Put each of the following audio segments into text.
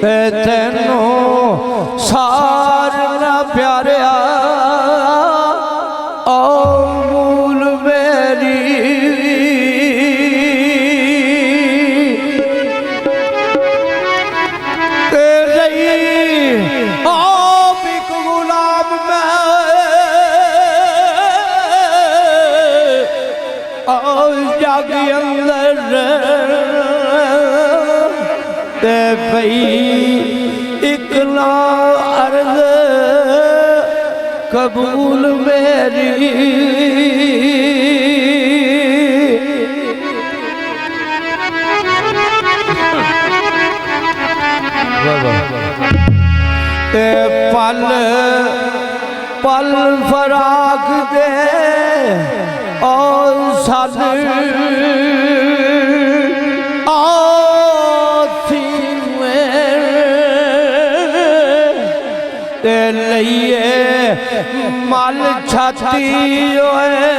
तेनों सार ना प्यारिया ओ मूल मेरी तेरी आप एक गुलाम मैं जग अंदर ते भई इकला अर्ज कबूल मेरी ते पल पल फराक दे और सन ते लइए मल छाती होए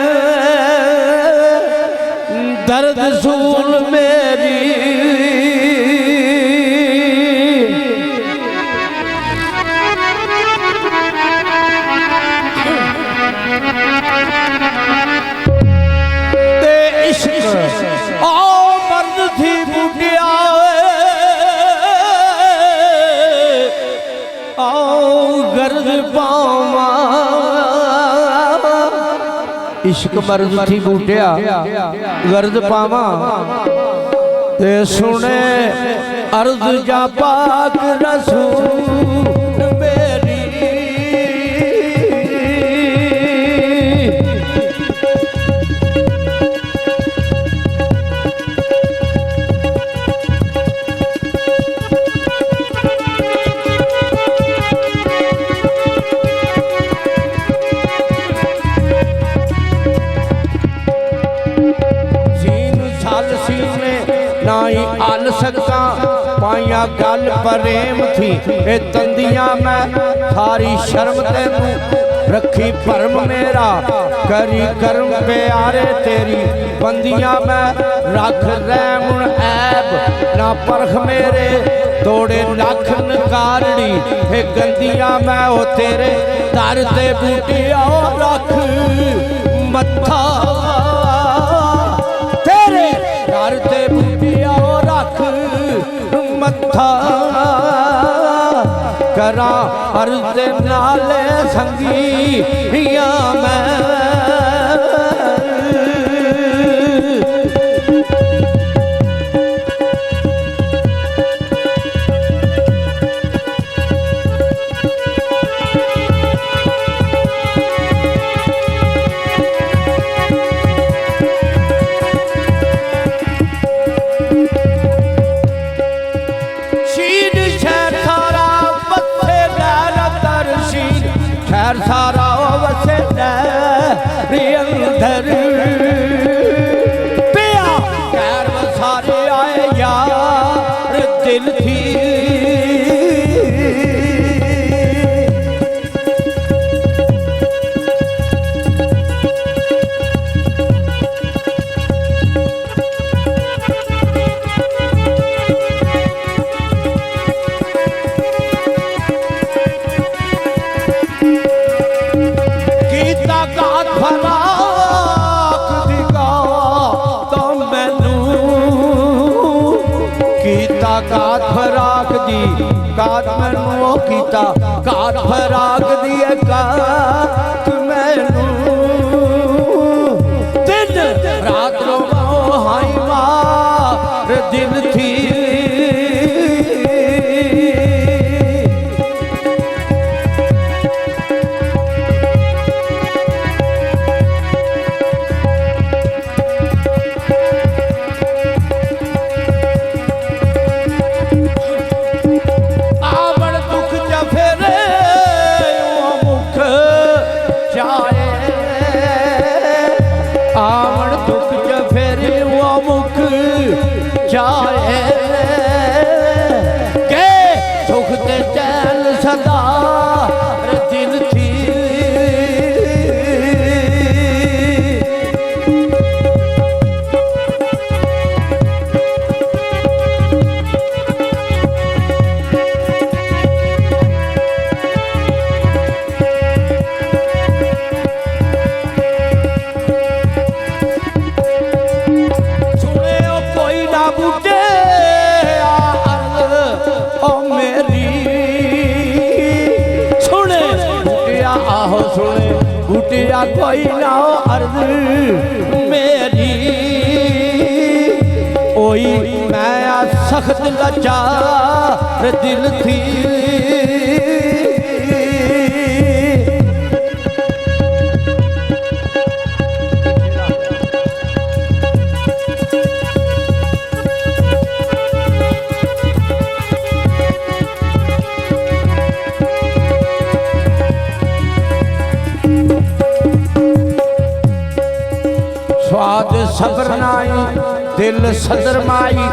दर्द सूल मेरी ते इश्क ओ मर्द थी बुढ़िया गर्द पावा इश्क मर्द थी बूटिया गर्द पावा ते सुने अर्ज जा पाक रसूल मेरी नाई आल सकता पाइया गल प्रेम थी ए तंदियां मैं सारी शर्म तेनू रखी भरम मेरा करी कर्म प्यारे तेरी बंदियां मैं रख रैमुन ऐब ना परख मेरे तोड़े लख नकारड़ी हे गंदियां मैं ओ तेरे दर ते बूटिया रख मत्था तेरे दर ते मत्था करा अर्ज नाले संगिया मैं खैर सारा वसे अंदर पिया खैर सारे आए यार दिल थी कात फराक दी कात मैनू कीता कात फराक दी कात मैनू दिन रात रो हाई मार दिल थी जाए सुने बूटिया कोई ना अर्ज मेरी ओई मैं सख्त लाचार दिल थी स्वाद सबर नाई दिल सदर माई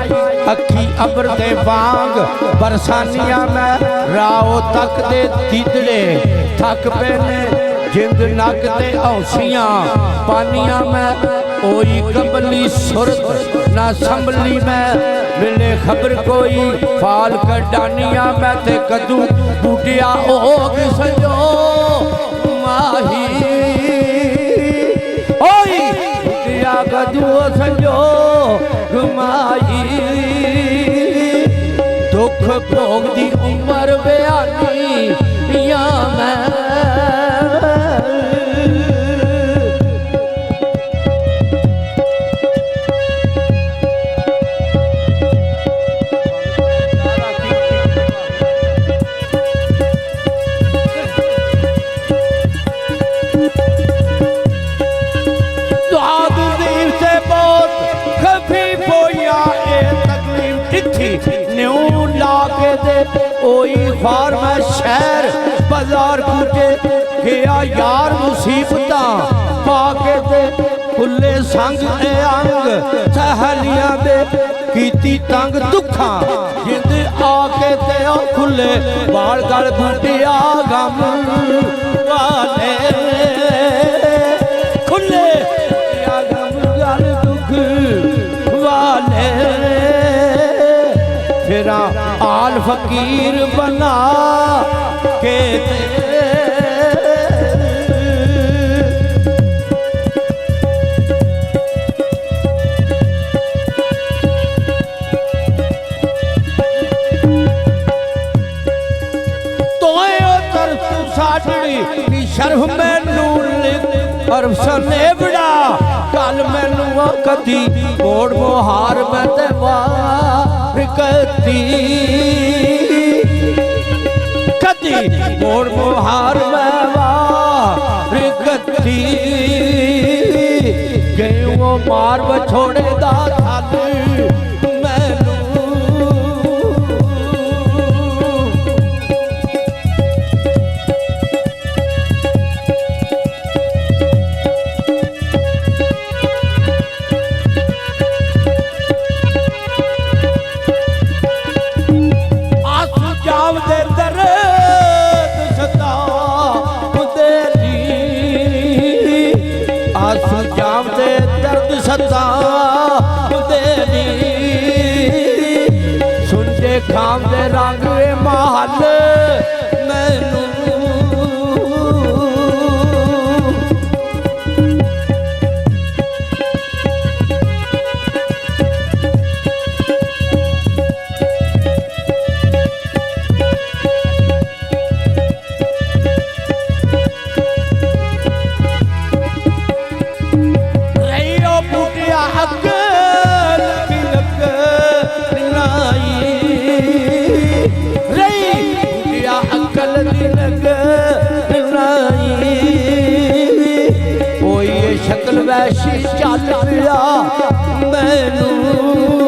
अखी अबर दे वांग बरसानिया में राओ तक दे दीदड़े थक पैने जिंद नक दे औसियां पानिया में ओई कबली सुरत ना संभली में मिले खबर कोई फाल कडानिया में ते कदू बूटिया ओग सजो माही ओई कदू सजो घुमाई दुख भोग दी उम्र बयानी या मैं न्यू लाके दे ओई फार में शहर बाजार कूटे गया यार मुसीबत पाके दे खुले संग ए अंग सहेलियां दे कीती तंग दुखा जिंद आके ते खुले बाल गल बूटिया गम वाले खुले गम गल दुख वाले फिरा आल फकीर बना के शर्फ मैनू और सने बड़ा कल मैनू कदी मोड़ मोहार मैं ते वार कदी कदी मोड़ मोहार मैं वार कदी गई वो मार बछोड़े दा थाल खाम दे रंग महल मैनू शक्ल वैसी चल पिया मैनू